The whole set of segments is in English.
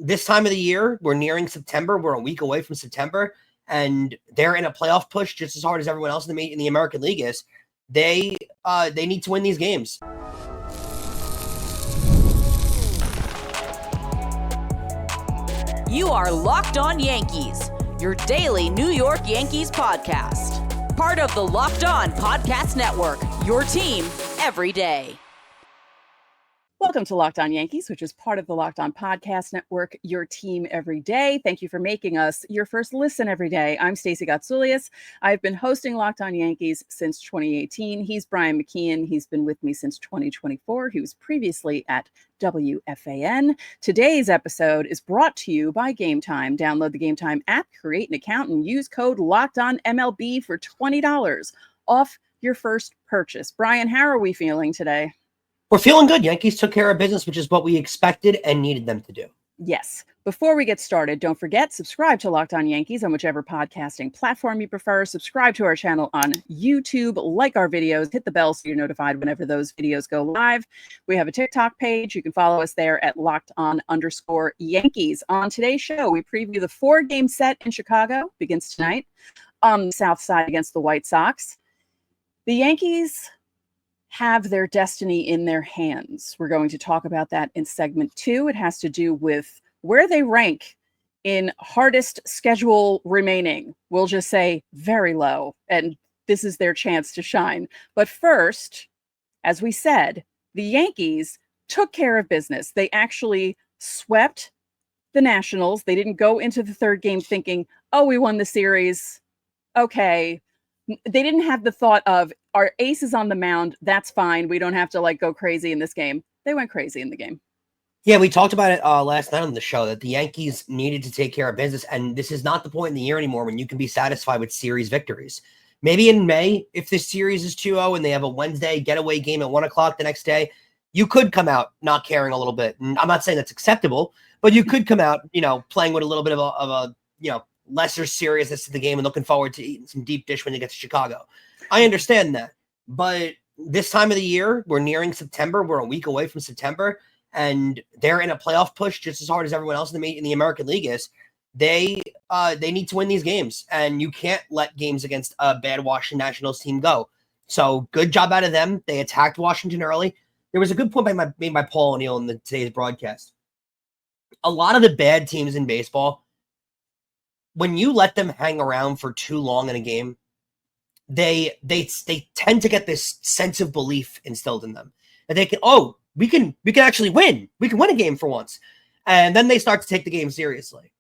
this time of the year, we're nearing September. We're a week away from September, and they're in a playoff push just as hard as everyone else in the American League is. They need to win these games. You are Locked On Yankees, your daily New York Yankees podcast. Part of the Locked On Podcast Network, your team every day. Welcome to Locked On Yankees, which is part of the Locked On Podcast Network, your team every day. Thank you for making us your first listen every day. I'm Stacey Gotsulias. I've been hosting Locked On Yankees since 2018. He's Brian McKeon. He's been with me since 2024. He was previously at WFAN. Today's episode is brought to you by Game Time. Download the Game Time app, create an account, and use code LOCKEDONMLB for $20 off your first purchase. Brian, how are we feeling today? We're feeling good. Yankees took care of business, which is what we expected and needed them to do. Yes. Before we get started, don't forget, subscribe to Locked On Yankees on whichever podcasting platform you prefer. Subscribe to our channel on YouTube, like our videos, hit the bell so you're notified whenever those videos go live. We have a TikTok page. You can follow us there at LockedOn_Yankees. On today's show, we preview the 4-game set in Chicago, begins tonight, on the South Side against the White Sox. The Yankees have their destiny in their hands. We're going to talk about that in segment 2. It has to do with where they rank in hardest schedule remaining. We'll just say very low, and this is their chance to shine. But first, as we said, the Yankees took care of business. They actually swept the Nationals. They didn't go into the third game thinking, oh, we won the series. Okay. They didn't have the thought of our ace is on the mound. That's fine. We don't have to go crazy in this game. They went crazy in the game. Yeah, we talked about it last night on the show that the Yankees needed to take care of business. And this is not the point in the year anymore when you can be satisfied with series victories. Maybe in May, if this series is 2-0 and they have a Wednesday getaway game at 1 o'clock the next day, you could come out not caring a little bit. And I'm not saying that's acceptable, but you could come out, playing with a little bit of a lesser seriousness to the game and looking forward to eating some deep dish when you get to Chicago. I understand that. But this time of the year, we're nearing September. We're a week away from September, and they're in a playoff push just as hard as everyone else in the American League is. They need to win these games, and you can't let games against a bad Washington Nationals team go. So good job out of them. They attacked Washington early. There was a good point made by Paul O'Neill in today's broadcast. A lot of the bad teams in baseball, when you let them hang around for too long in a game, they tend to get this sense of belief instilled in them that they can, we can actually win. We can win a game for once. And then they start to take the game seriously.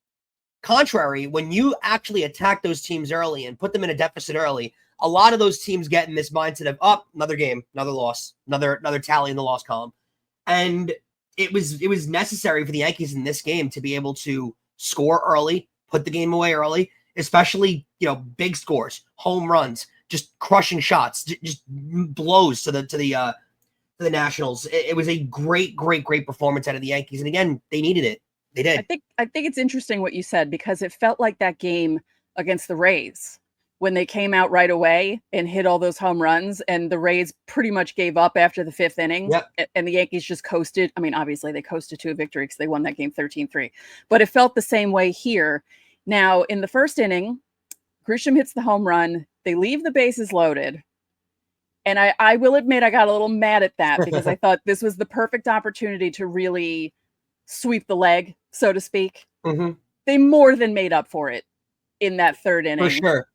Contrary, when you actually attack those teams early and put them in a deficit early, a lot of those teams get in this mindset of, another game, another loss, another tally in the loss column. And it was necessary for the Yankees in this game to be able to score early, put the game away early, especially, big scores, home runs, just crushing shots, just blows to the Nationals. It was a great performance out of the Yankees. And again, they needed it. They did. I think it's interesting what you said, because it felt like that game against the Rays when they came out right away and hit all those home runs, and the Rays pretty much gave up after the 5th inning. Yep. And the Yankees just coasted. I mean, obviously they coasted to a victory because they won that game 13-3, but it felt the same way here. Now, in the first inning, Grisham hits the home run. They leave the bases loaded. And I will admit I got a little mad at that because I thought this was the perfect opportunity to really sweep the leg, so to speak. Mm-hmm. They more than made up for it in that third inning. For sure.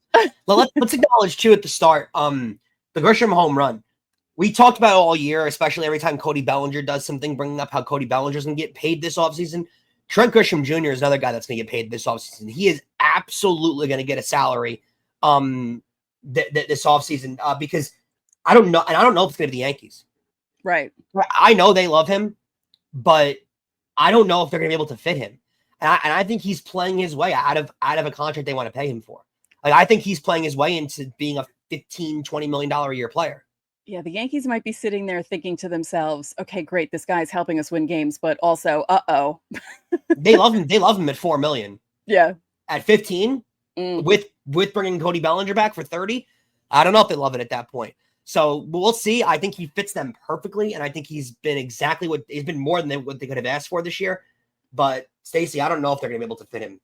Well, let's acknowledge, too, at the start, the Grisham home run. We talked about it all year, especially every time Cody Bellinger does something, bringing up how Cody Bellinger's going to get paid this offseason. Trent Grisham Jr. is another guy that's going to get paid this offseason. He is absolutely going to get a salary this offseason because I don't know. And I don't know if it's going to be the Yankees. Right. I know they love him, but I don't know if they're going to be able to fit him. And I think he's playing his way out of a contract they want to pay him for. I think he's playing his way into being a $15, $20 million a year player. Yeah, the Yankees might be sitting there thinking to themselves, okay, great, this guy's helping us win games, but also, uh-oh. They love him. They love him at $4 million. Yeah. At 15, with bringing Cody Bellinger back for 30, I don't know if they love it at that point. So we'll see. I think he fits them perfectly, and I think he's been exactly he's been more than what they could have asked for this year. But Stacey, I don't know if they're going to be able to fit him.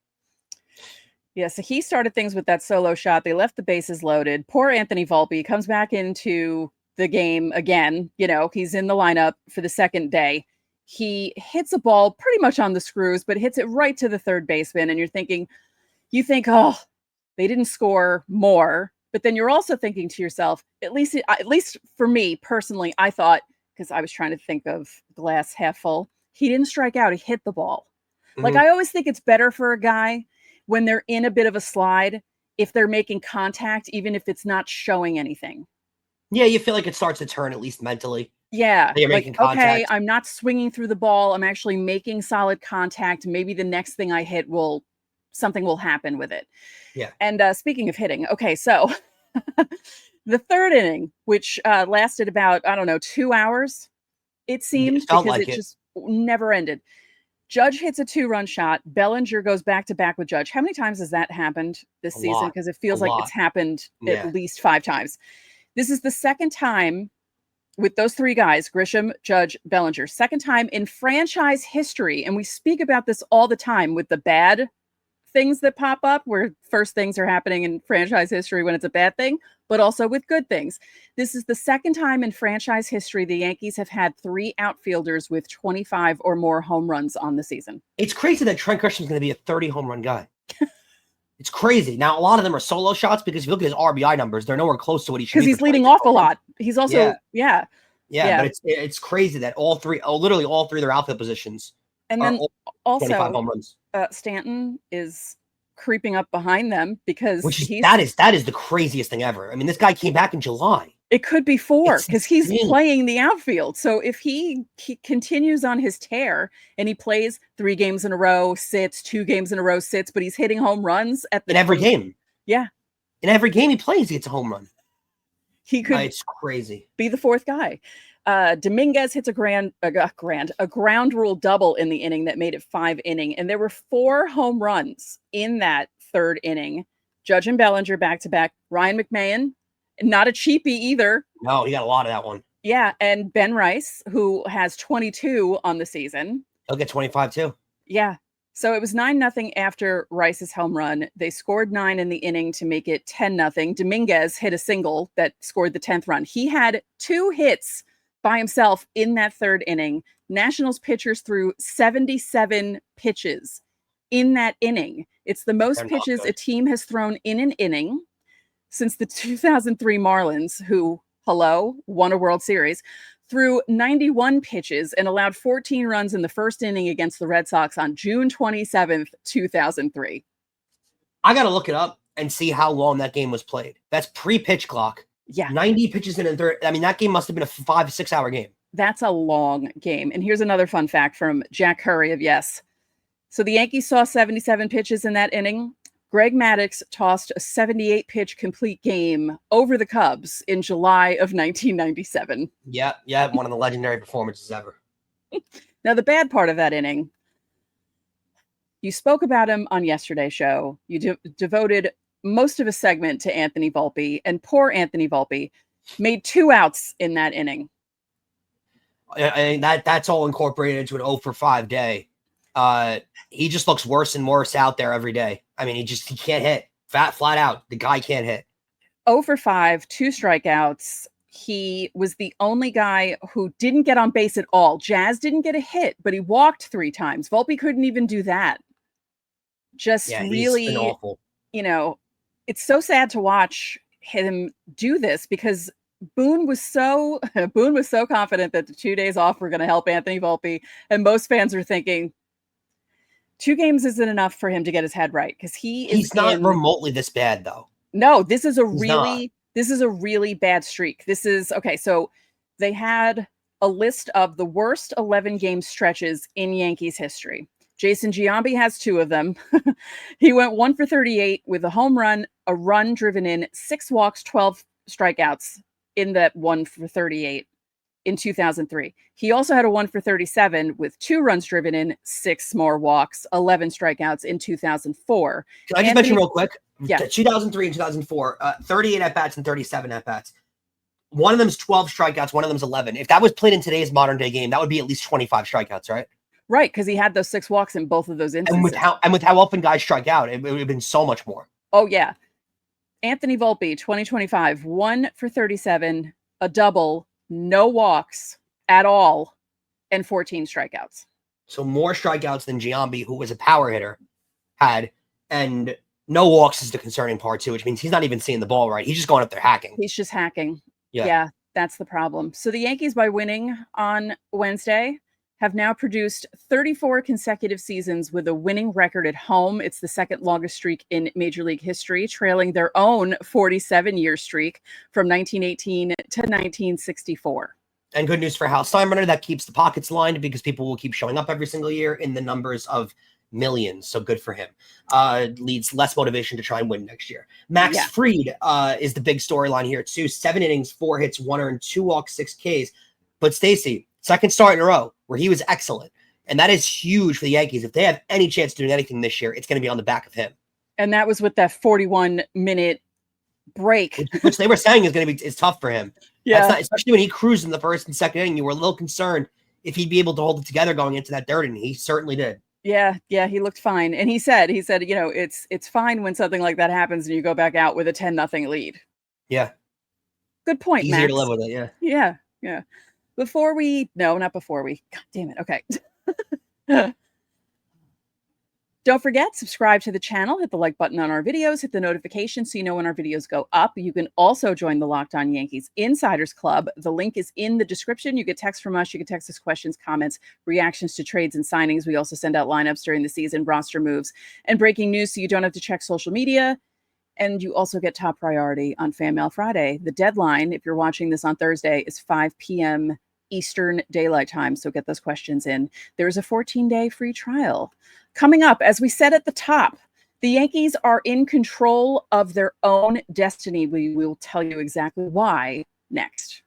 Yeah, so he started things with that solo shot. They left the bases loaded. Poor Anthony Volpe comes back into the game again. He's in the lineup for the second day. He hits a ball pretty much on the screws, but hits it right to the third baseman. And you think, oh, they didn't score more. But then you're also thinking to yourself, at least for me personally, I thought, because I was trying to think of glass half full, he didn't strike out. He hit the ball. Mm-hmm. Like, I always think it's better for a guy when they're in a bit of a slide, if they're making contact, even if it's not showing anything. Yeah, you feel like it starts to turn, at least mentally. Yeah. You're making contact. Okay, I'm not swinging through the ball. I'm actually making solid contact. Maybe the next thing I hit something will happen with it. Yeah. And speaking of hitting, okay, so the third inning, which lasted about, 2 hours, it seemed, because it just never ended. Judge hits a 2-run shot. Bellinger goes back-to-back with Judge. How many times has that happened this season? Because it feels like it's happened at least 5 times. This is the second time with those 3 guys, Grisham, Judge, Bellinger. Second time in franchise history. And we speak about this all the time with the bad things that pop up, where first things are happening in franchise history when it's a bad thing, but also with good things. This is the second time in franchise history the Yankees have had 3 outfielders with 25 or more home runs on the season. It's crazy that Trent Grisham is going to be a 30 home run guy. It's crazy. Now, a lot of them are solo shots, because if you look at his RBI numbers, they're nowhere close to what he should be. Because he's leading off a lot. He's also, yeah. But it's crazy that literally all 3 of their outfield positions and then also 25 home runs. Stanton is creeping up behind them, because that is the craziest thing ever. I mean, this guy came back in July. It could be 4, because he's playing the outfield. So if he continues on his tear and he plays 3 games in a row, sits, 2 games in a row, sits, but he's hitting home runs in every game. Yeah. In every game he plays, he gets a home run. He could it's crazy. Be the 4th guy. Dominguez hits a ground rule double in the inning that made it 5 inning. And there were 4 home runs in that 3rd inning. Judge and Bellinger back-to-back. Ryan McMahon, not a cheapie either. No, he got a lot of that one. Yeah, and Ben Rice, who has 22 on the season. He'll get 25 too. Yeah. So it was 9-0 after Rice's home run. They scored 9 in the inning to make it 10-0. Dominguez hit a single that scored the 10th run. He had 2 hits by himself in that 3rd inning. Nationals pitchers threw 77 pitches in that inning. It's the most pitches a team has thrown in an inning since the 2003 Marlins, who, won a World Series, threw 91 pitches and allowed 14 runs in the 1st inning against the Red Sox on June 27th, 2003. I got to look it up and see how long that game was played. That's pre-pitch clock. Yeah. 90 pitches in a third. I mean, that game must have been a 5-6 hour game. That's a long game. And here's another fun fact from Jack Hurry of Yes. So the Yankees saw 77 pitches in that inning. Greg Maddux tossed a 78-pitch complete game over the Cubs in July of 1997. Yeah, one of the legendary performances ever. Now, the bad part of that inning, you spoke about him on yesterday's show. You devoted most of a segment to Anthony Volpe, and poor Anthony Volpe made 2 outs in that inning. And that's all incorporated into an 0 for 5 day. He just looks worse and worse out there every day. I mean, he can't hit. Flat out. The guy can't hit. 0 for 5, 2 strikeouts. He was the only guy who didn't get on base at all. Jazz didn't get a hit, but he walked 3 times. Volpe couldn't even do that. Really, he's been awful. It's so sad to watch him do this, because Boone was so confident that the 2 days off were going to help Anthony Volpe, and most fans are thinking 2 games isn't enough for him to get his head right, because he's not remotely this bad though. No, this is a really bad streak. This is okay. So they had a list of the worst 11 game stretches in Yankees history. Jason Giambi has 2 of them. He went 1 for 38 with a home run, a run driven in, 6 walks, 12 strikeouts in that 1 for 38 in 2003. He also had a 1 for 37 with 2 runs driven in, 6 more walks, 11 strikeouts in 2004. Can I just mention real quick? Yeah. 2003 and 2004, 38 at-bats and 37 at-bats. One of them's 12 strikeouts, one of them's 11. If that was played in today's modern day game, that would be at least 25 strikeouts, right? Right, because he had those 6 walks in both of those instances. And with how often guys strike out, it would have been so much more. Oh, yeah. Anthony Volpe, 2025, 1 for 37, a double, no walks at all, and 14 strikeouts. So more strikeouts than Giambi, who was a power hitter, had, and no walks is the concerning part too, which means he's not even seeing the ball right. He's just going up there hacking. He's just hacking. Yeah. Yeah, that's the problem. So the Yankees, by winning on Wednesday, have now produced 34 consecutive seasons with a winning record at home. It's the second longest streak in Major League history, trailing their own 47-year streak from 1918 to 1964. And good news for Hal Steinbrenner, that keeps the pockets lined because people will keep showing up every single year in the numbers of millions. So good for him. Leads less motivation to try and win next year. Max Fried is the big storyline here too. 7 innings, 4 hits, 1 earned, 2 walks, 6 Ks. But Stacey, second start in a row where he was excellent. And that is huge for the Yankees. If they have any chance of doing anything this year, it's going to be on the back of him. And that was with that 41-minute break. Which they were saying is tough for him. Yeah. Especially when he cruised in the first and second inning. You were a little concerned if he'd be able to hold it together going into that third, and he certainly did. Yeah, he looked fine. And he said, you know, it's fine when something like that happens and you go back out with a 10-0 lead. Yeah. Good point, Easier Max. to live with it, yeah. Yeah. God damn it. Okay. Don't forget, subscribe to the channel, hit the like button on our videos, hit the notification so you know when our videos go up. You can also join the Locked On Yankees Insiders Club. The link is in the description. You get text from us. You can text us questions, comments, reactions to trades and signings. We also send out lineups during the season, roster moves, and breaking news so you don't have to check social media. And you also get top priority on Fan Mail Friday. The deadline, if you're watching this on Thursday, is 5 p.m. Eastern Daylight Time. So get those questions in. There's a 14-day free trial. Coming up, as we said at the top, the Yankees are in control of their own destiny. We will tell you exactly why next.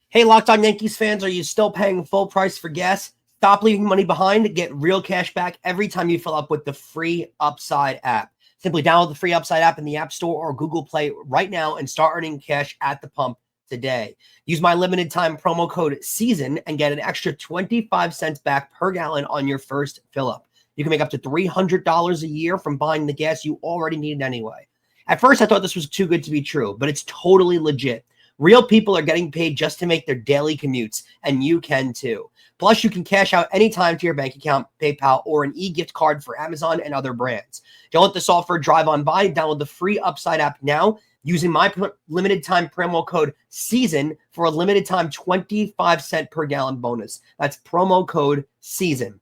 Hey, Locked On Yankees fans, are you still paying full price for gas? Stop leaving money behind. Get real cash back every time you fill up with the free Upside app. Simply download the free Upside app in the App Store or Google Play right now and start earning cash at the pump today. Use my limited time promo code SEASON and get an extra 25 cents back per gallon on your first fill up. You can make up to $300 a year from buying the gas you already needed anyway. At first, I thought this was too good to be true, but it's totally legit. Real people are getting paid just to make their daily commutes, and you can too. Plus, you can cash out anytime to your bank account, PayPal, or an e-gift card for Amazon and other brands. Don't let this offer drive on by. Download the free Upside app now using my limited time promo code SEASON for a limited time 25 cent per gallon bonus. That's promo code SEASON.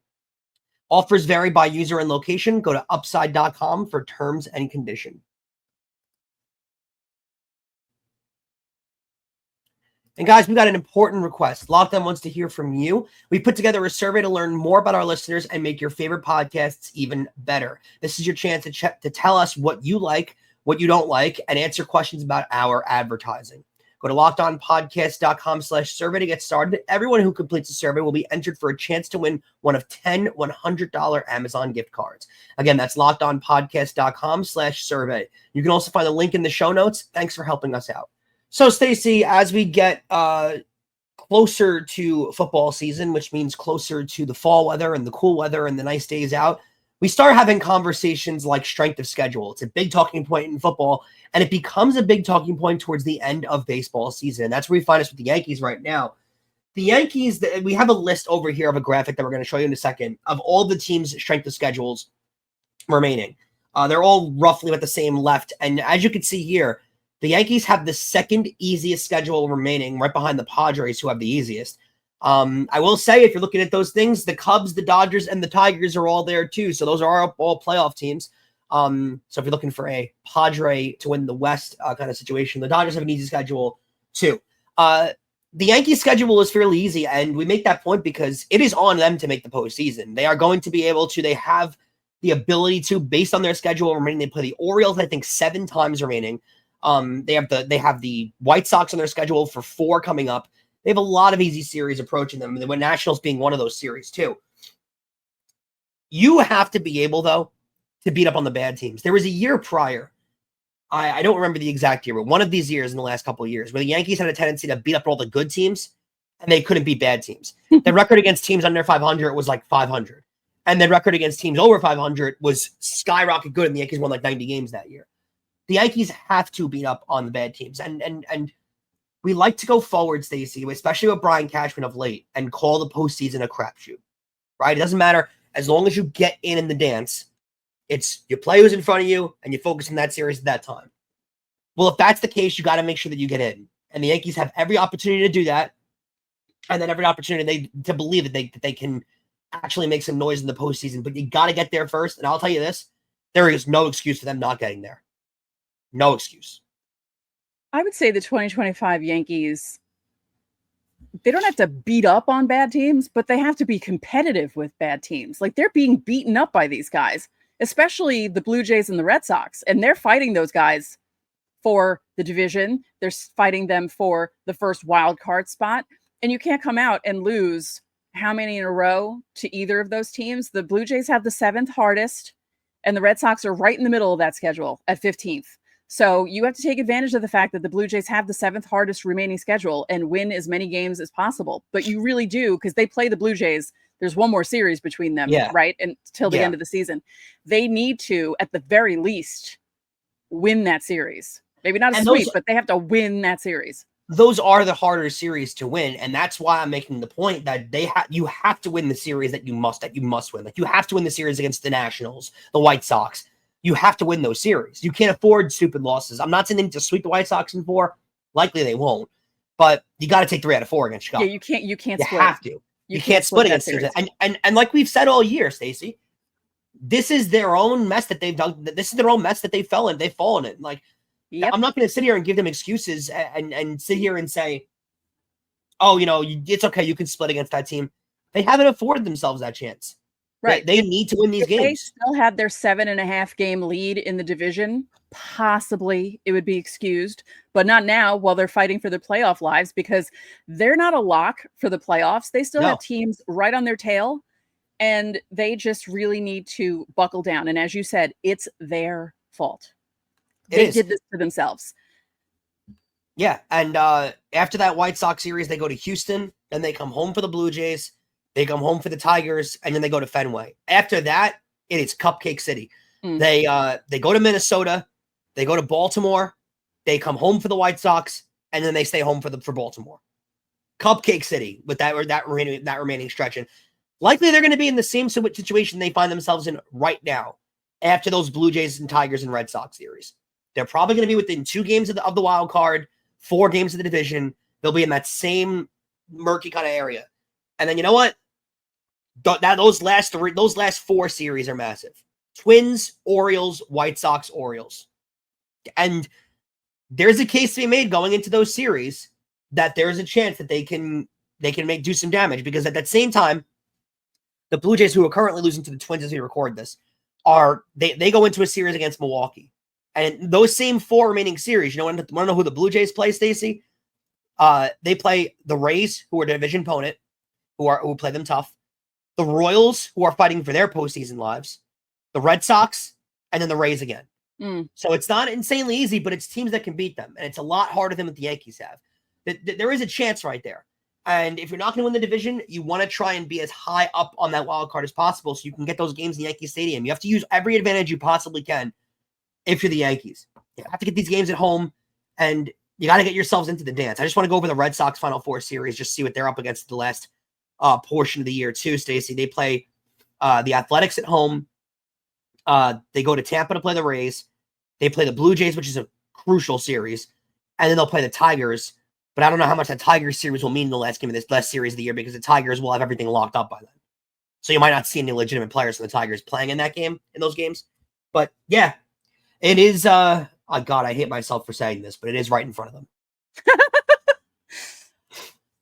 Offers vary by user and location. Go to upside.com for terms and conditions. And guys, we got an important request. Locked On wants to hear from you. We put together a survey to learn more about our listeners and make your favorite podcasts even better. This is your chance to tell us what you like, what you don't like, and answer questions about our advertising. Go to lockedonpodcast.com/survey to get started. Everyone who completes the survey will be entered for a chance to win one of 10 $100 Amazon gift cards. Again, that's lockedonpodcast.com/survey. You can also find the link in the show notes. Thanks for helping us out. So, Stacey, as we get closer to football season, which means closer to the fall weather and the cool weather and the nice days out, we start having conversations like strength of schedule. It's a big talking point in football, and it becomes a big talking point towards the end of baseball season. That's where we find us with the Yankees right now. The Yankees, we have a list over here of a graphic that we're going to show you in a second of all the teams' strength of schedules remaining. They're all roughly at the same left, and as you can see here, the Yankees have the second easiest schedule remaining, right behind the Padres, who have the easiest. I will say, if you're looking at those things, the Cubs, the Dodgers, and the Tigers are all there too. So those are all playoff teams. So if you're looking for a Padre to win the West kind of situation, the Dodgers have an easy schedule too. The Yankees' schedule is fairly easy, and we make that point because it is on them to make the postseason. They are going to be able to. They have the ability to, based on their schedule remaining. They play the Orioles, I think, 7 times remaining. They have the White Sox on their schedule for 4 coming up. They have a lot of easy series approaching them, and the Nationals being one of those series too. You have to be able, though, to beat up on the bad teams. There was a year prior, I don't remember the exact year, but one of these years in the last couple of years where the Yankees had a tendency to beat up all the good teams and they couldn't beat bad teams. Their record against teams under 500 was like 500. And their record against teams over 500 was skyrocket good, and the Yankees won like 90 games that year. The Yankees have to beat up on the bad teams. And we like to go forward, Stacey, especially with Brian Cashman of late, and call the postseason a crapshoot, right? It doesn't matter. As long as you get in the dance, it's you play who's in front of you, and you focus on that series at that time. Well, if that's the case, you got to make sure that you get in. And the Yankees have every opportunity to do that, and then every opportunity to believe that they can actually make some noise in the postseason. But you got to get there first. And I'll tell you this, there is no excuse for them not getting there. No excuse. I would say the 2025 Yankees, they don't have to beat up on bad teams, but they have to be competitive with bad teams. Like, they're being beaten up by these guys, especially the Blue Jays and the Red Sox. And they're fighting those guys for the division. They're fighting them for the first wild card spot. And you can't come out and lose how many in a row to either of those teams. The Blue Jays have the 7th hardest, and the Red Sox are right in the middle of that schedule at 15th. So you have to take advantage of the fact that the Blue Jays have the 7th hardest remaining schedule and win as many games as possible. But you really do, because they play the Blue Jays. There's one more series between them, right? Until the end of the season. They need to, at the very least, win that series. Maybe not a sweep, but they have to win that series. Those are the harder series to win, and that's why I'm making the point that you have to win the series that you must win. Like, you have to win the series against the Nationals, the White Sox. You have to win those series. You can't afford stupid losses. I'm not saying they need to sweep the White Sox in 4. Likely they won't, but you got to take 3 out of 4 against Chicago. Yeah, you can't. You split. Have to. You can't split against series. And like we've said all year, Stacey, this is their own mess that they've done. This is their own mess that they've fallen in. Like, I'm not going to sit here and give them excuses and sit here and say, oh, it's okay, you can split against that team. They haven't afforded themselves that chance. Right. They need to win these games. They still had their 7.5 game lead in the division. Possibly it would be excused, but not now while they're fighting for their playoff lives, because they're not a lock for the playoffs. They still have teams right on their tail, and they just really need to buckle down. And as you said, it's their fault. They did this to themselves. Yeah. And after that White Sox series, they go to Houston, then they come home for the Blue Jays. They come home for the Tigers, and then they go to Fenway. After that, it is Cupcake City. They go to Minnesota, they go to Baltimore, they come home for the White Sox, and then they stay home for Baltimore. Cupcake City with that remaining stretch. And likely they're going to be in the same situation they find themselves in right now after those Blue Jays and Tigers and Red Sox series. They're probably going to be within 2 games of the wild card, 4 games of the division. They'll be in that same murky kind of area. And then you know what? Those last 4 series are massive. Twins, Orioles, White Sox, Orioles. And there's a case to be made going into those series that there's a chance that they can do some damage, because at that same time, the Blue Jays, who are currently losing to the Twins as we record this, they go into a series against Milwaukee. And those same 4 remaining series, want to know who the Blue Jays play, Stacey? They play the Rays, who are a division opponent, who play them tough. The Royals, who are fighting for their postseason lives. The Red Sox, and then the Rays again. So it's not insanely easy, but it's teams that can beat them. And it's a lot harder than what the Yankees have. There is a chance right there. And if you're not going to win the division, you want to try and be as high up on that wild card as possible so you can get those games in Yankee Stadium. You have to use every advantage you possibly can if you're the Yankees. You have to get these games at home, and you got to get yourselves into the dance. I just want to go over the Red Sox Final 4 series, just see what they're up against the last portion of the year too, Stacey. They play the Athletics at home. They go to Tampa to play the Rays. They play the Blue Jays, which is a crucial series. And then they'll play the Tigers. But I don't know how much that Tigers series will mean in the last game of this last series of the year, because the Tigers will have everything locked up by then. So you might not see any legitimate players from the Tigers playing in those games. But yeah, it is, oh God, I hate myself for saying this, but it is right in front of them.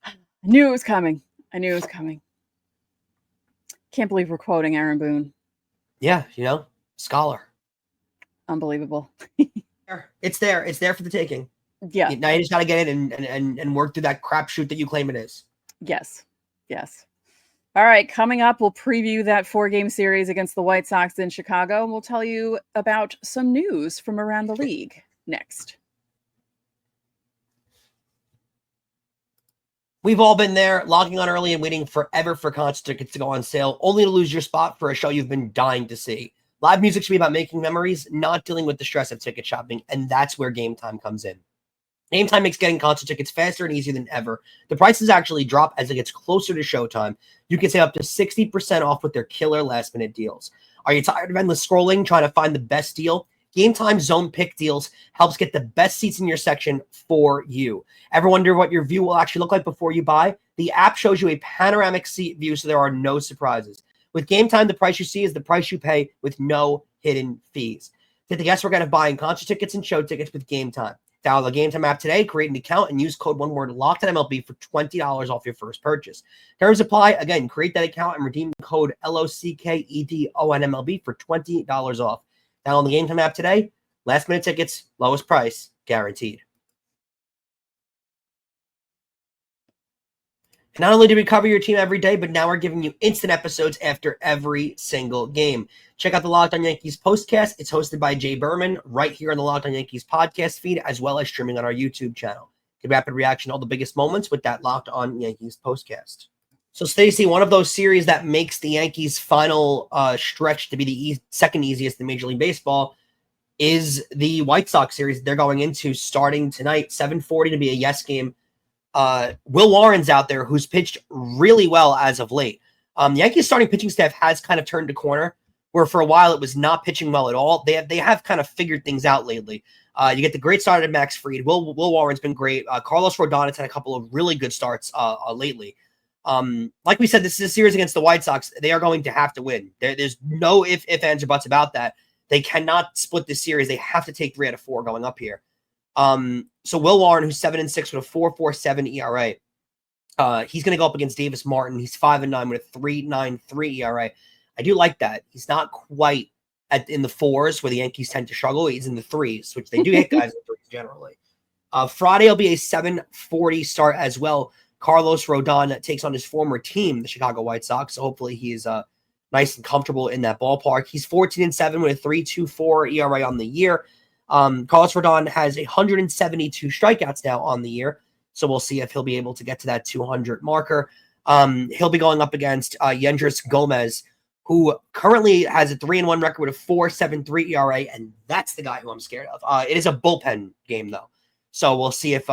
I knew it was coming. Can't believe we're quoting Aaron Boone. Yeah, scholar. Unbelievable. It's there. It's there for the taking. Yeah. Now you just got to get it and work through that crapshoot that you claim it is. Yes. All right. Coming up, we'll preview that 4-game series against the White Sox in Chicago, and we'll tell you about some news from around the league next. We've all been there, logging on early and waiting forever for concert tickets to go on sale, only to lose your spot for a show you've been dying to see. Live music should be about making memories, not dealing with the stress of ticket shopping, and that's where Game Time comes in. Game Time makes getting concert tickets faster and easier than ever. The prices actually drop as it gets closer to showtime. You can save up to 60% off with their killer last-minute deals. Are you tired of endless scrolling, trying to find the best deal? Game Time Zone Pick Deals helps get the best seats in your section for you. Ever wonder what your view will actually look like before you buy? The app shows you a panoramic seat view, so there are no surprises. With Game Time, the price you see is the price you pay with no hidden fees. Get the guesswork out of buying concert tickets and show tickets with Game Time. Download the Game Time app today, create an account, and use code LOCKEDONMLB for $20 off your first purchase. Terms apply. Again, create that account and redeem code LOCKEDONMLB for $20 off. Download the Game Time app today. Last minute tickets, lowest price, guaranteed. And not only do we cover your team every day, but now we're giving you instant episodes after every single game. Check out the Locked On Yankees postcast. It's hosted by Jay Berman right here on the Locked On Yankees podcast feed, as well as streaming on our YouTube channel. Get rapid reaction to all the biggest moments with that Locked On Yankees postcast. So, Stacey, one of those series that makes the Yankees' final stretch to be the second easiest in Major League Baseball is the White Sox series they're going into starting tonight, 7:40 to be a yes game. Will Warren's out there, who's pitched really well as of late. The Yankees starting pitching staff has kind of turned a corner, where for a while it was not pitching well at all. They have kind of figured things out lately. You get the great start at Max Fried. Will Warren's been great. Carlos Rodon has had a couple of really good starts lately. Like we said, this is a series against the White Sox. They are going to have to win. There's no ifs, ands, or buts about that. They cannot split this series. They have to take 3 out of 4 going up here. So Will Warren, who's 7-6 with a 4.47 ERA, he's going to go up against Davis Martin. He's 5-9 with a 3.93 ERA. I do like that. He's not quite in the 4s where the Yankees tend to struggle. He's in the 3s, which they do hit guys in the 3s generally. Friday will be a 7:40 start as well. Carlos Rodon takes on his former team, the Chicago White Sox. So hopefully he is nice and comfortable in that ballpark. He's 14-7 with a 3.24 ERA on the year. Carlos Rodon has 172 strikeouts now on the year, so we'll see if he'll be able to get to that 200 marker. He'll be going up against Yendrys Gomez, who currently has a 3-1 record with a 4.73 ERA, and that's the guy who I'm scared of. It is a bullpen game, though, so we'll see if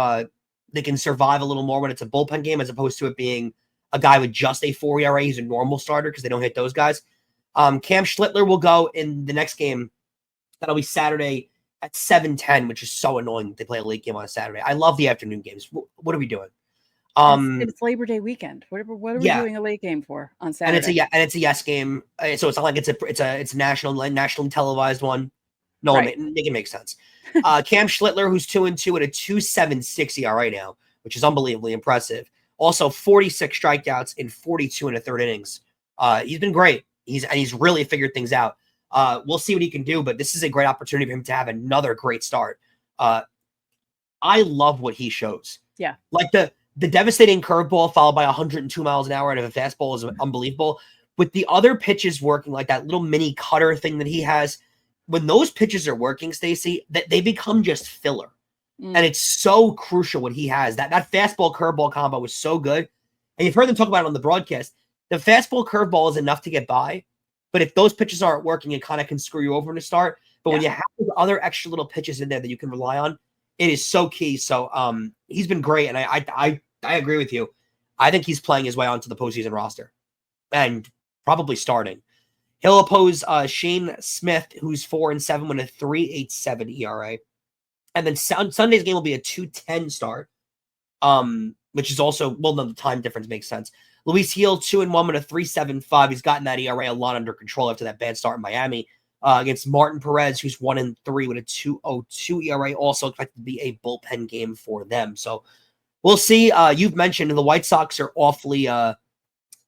they can survive a little more when it's a bullpen game as opposed to it being a guy with just a 4 ERA. He's a normal starter because they don't hit those guys. Cam Schlittler will go in the next game. That'll be Saturday at 7:10, which is so annoying that they play a late game on a Saturday. I love the afternoon games. What are we doing? It's Labor Day weekend. What are we doing a late game for on Saturday? And it's a yes game. So it's not like it's a nationally televised one. No, right. Make it make sense. Cam Schlittler, who's 2-2 at a 2.76 ERA now, which is unbelievably impressive. Also 46 strikeouts in 42 and a third innings. He's been great. He's really figured things out. We'll see what he can do, but this is a great opportunity for him to have another great start. I love what he shows. Yeah. Like the devastating curveball followed by 102 miles an hour out of a fastball is unbelievable. With the other pitches working, like that little mini cutter thing that he has, when those pitches are working, Stacey, that they become just filler. And it's so crucial what he has. That fastball curveball combo was so good. And you've heard them talk about it on the broadcast. The fastball curveball is enough to get by. But if those pitches aren't working, it kind of can screw you over in the start. But when you have those other extra little pitches in there that you can rely on, it is so key. So he's been great. And I agree with you. I think he's playing his way onto the postseason roster and probably starting. He'll oppose Shane Smith, who's 4-7 with a 3.87 ERA. And then Sunday's game will be a 2:10 start, which is also, well, no, the time difference makes sense. Luis Gil, 2-1 with a 3.75. He's gotten that ERA a lot under control after that bad start in Miami. Against Martin Perez, who's 1-3 with a 2.02 ERA, also expected to be a bullpen game for them. So we'll see. You've mentioned the White Sox are awfully,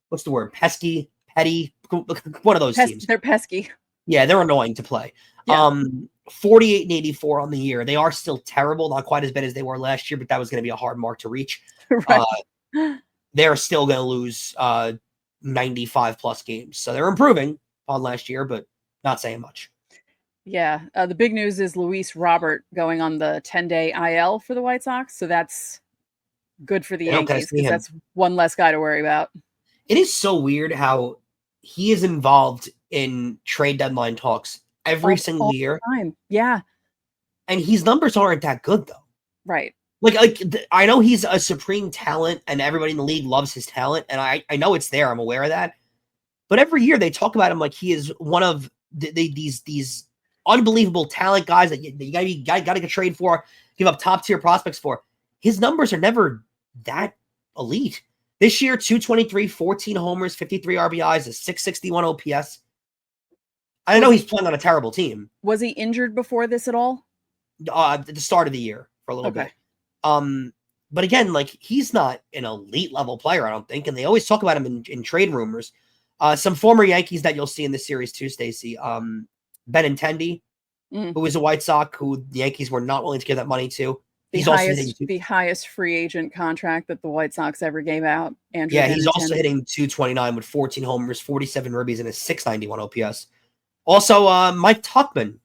what's the word? Pesky, petty, one of those teams. They're pesky. Yeah, they're annoying to play. Yeah. 48-84 on the year. They are still terrible, not quite as bad as they were last year, but that was going to be a hard mark to reach. Right. They're still going to lose 95 plus games. So they're improving on last year, but not saying much. Yeah. The big news is Luis Robert going on the 10-day IL for the White Sox. So that's Good for the They don't get to Yankees, see because him. that's one less guy to worry about. It is so weird how he is involved in trade deadline talks every single year, Time. Yeah. and his numbers aren't that good though. Right. I know he's a supreme talent, and everybody in the league loves his talent, and I know it's there. I'm aware of that. But every year they talk about him like he is one of these unbelievable talent guys that you got to get traded for, give up top tier prospects for. His numbers are never that elite. This year, 223, 14 homers, 53 RBIs, a 661 OPS. I know he's playing on a terrible team. Was he injured before this at all? At the start of the year for a little bit. But again, like, he's not an elite level player, I don't think. And they always talk about him in trade rumors. Some former Yankees that you'll see in this series too, Stacey. Benintendi, who was a White Sox, who the Yankees were not willing to give that money to. He's the highest free agent contract that the White Sox ever gave out. Andrew he's also hitting 229 with 14 homers, 47 ribbies, and a 691 OPS. Also, Mike Tuchman.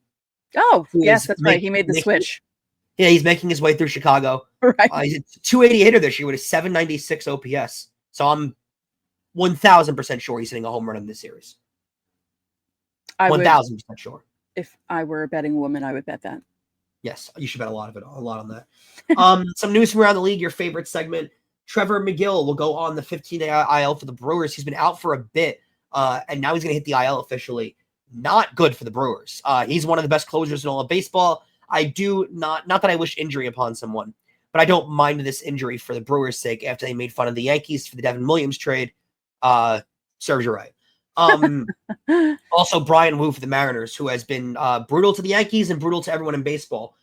Oh, yes, that's right. He made the switch. Yeah, he's making his way through Chicago. Right. He's a 280 hitter this year with a 796 OPS. So I'm 1,000% sure he's hitting a home run in this series. 1,000% sure. If I were a betting woman, I would bet that. Yes, you should bet a lot on that. Some news from around the league, your favorite segment. Trevor McGill will go on the 15-day IL for the Brewers. He's been out for a bit, and now he's going to hit the IL officially. Not good for the Brewers. He's one of the best closers in all of baseball. I do not that I wish injury upon someone, but I don't mind this injury for the Brewers' sake after they made fun of the Yankees for the Devin Williams trade. Serves you right. Also, Brian Wu for the Mariners, who has been brutal to the Yankees and brutal to everyone in baseball,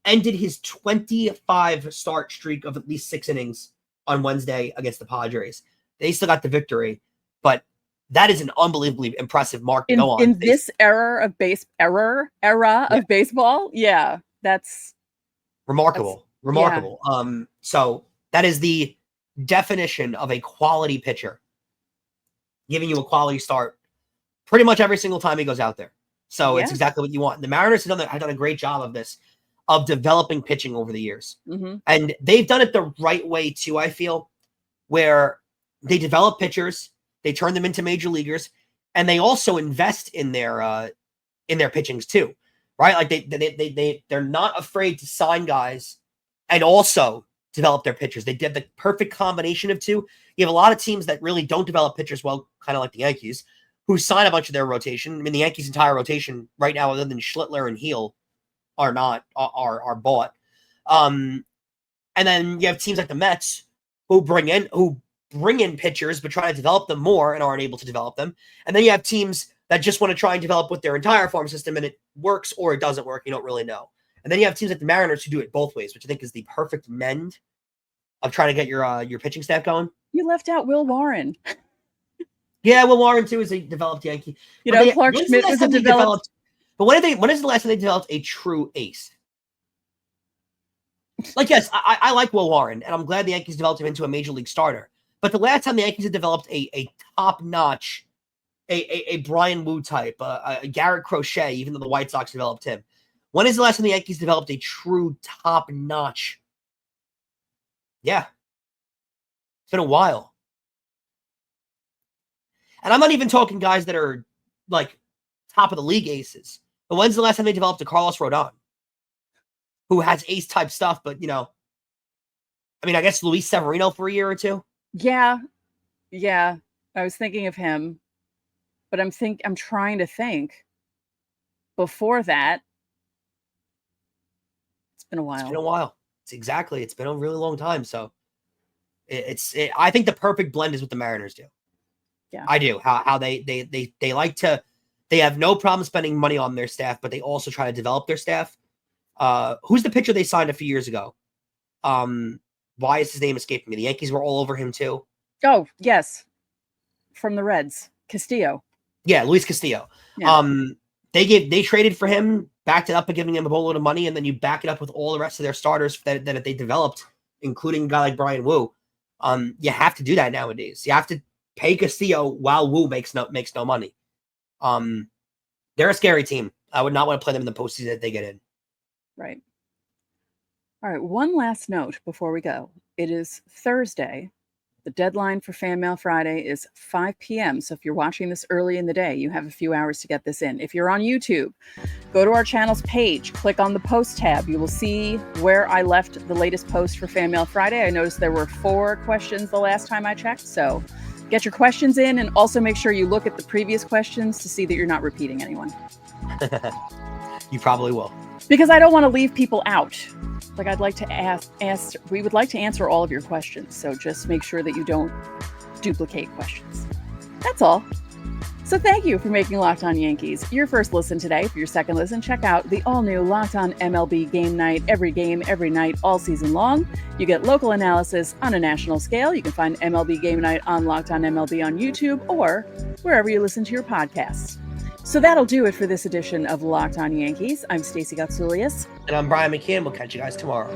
ended his 25 start streak of at least 6 innings on Wednesday against the Padres. They still got the victory, but that is an unbelievably impressive mark to go on. In this era of baseball, yeah, that's remarkable. Remarkable. Yeah. So that is the definition of a quality pitcher, giving you a quality start pretty much every single time he goes out there. So it's exactly what you want. The Mariners have done a great job of this, of developing pitching over the years. And they've done it the right way too, I feel, where they develop pitchers, they turn them into major leaguers, and they also invest in their pitchings too, right? Like they're not afraid to sign guys and also develop their pitchers. They did the perfect combination of two. You have a lot of teams that really don't develop pitchers well, kind of like the Yankees, who sign a bunch of their rotation. I mean, the Yankees' entire rotation right now, other than Schlittler and Heel, are bought. And then you have teams like the Mets who bring in pitchers but try to develop them more and aren't able to develop them. And then you have teams that just want to try and develop with their entire farm system, and it works or it doesn't work. You don't really know. And then you have teams like the Mariners who do it both ways, which I think is the perfect mend of trying to get your pitching staff going. You left out Will Warren. Yeah, Will Warren too is a developed Yankee. Clark Schmidt was a developed. But when is the last time they developed a true ace? Like, yes, I like Will Warren, and I'm glad the Yankees developed him into a major league starter. But the last time the Yankees had developed a top-notch, a Brian Wu type, a Garrett Crochet, even though the White Sox developed him. When is the last time the Yankees developed a true top-notch? Yeah. It's been a while. And I'm not even talking guys that are, like, top of the league aces. But when's the last time they developed a Carlos Rodon? Who has ace-type stuff, but, I mean, I guess Luis Severino for a year or two? Yeah. I was thinking of him, but I'm trying to think. Before that, it's been a while. It's been a while. It's been a really long time. So I think the perfect blend is what the Mariners do. Yeah, I do. How they like to, they have no problem spending money on their staff, but they also try to develop their staff. Who's the pitcher they signed a few years ago? Why is his name escaping me? The Yankees were all over him too. Oh, yes. From the Reds. Castillo. Yeah, Luis Castillo. Yeah. They traded for him, backed it up by giving him a boatload of money, and then you back it up with all the rest of their starters that they developed, including a guy like Brian Wu. You have to do that nowadays. You have to pay Castillo while Wu makes no money. They're a scary team. I would not want to play them in the postseason if they get in. Right. All right, one last note before we go. It is Thursday. The deadline for Fan Mail Friday is 5 p.m. So if you're watching this early in the day, you have a few hours to get this in. If you're on YouTube, go to our channel's page, click on the post tab. You will see where I left the latest post for Fan Mail Friday. I noticed there were 4 questions the last time I checked. So get your questions in, and also make sure you look at the previous questions to see that you're not repeating anyone. You probably will. Because I don't want to leave people out. Like, I'd like to we would like to answer all of your questions. So just make sure that you don't duplicate questions. That's all. So thank you for making Locked On Yankees your first listen today. For your second listen, check out the all-new Locked On MLB Game Night. Every game, every night, all season long. You get local analysis on a national scale. You can find MLB Game Night on Locked On MLB on YouTube or wherever you listen to your podcasts. So that'll do it for this edition of Locked On Yankees. I'm Stacey Gotsulias. And I'm Brian McCann. We'll catch you guys tomorrow.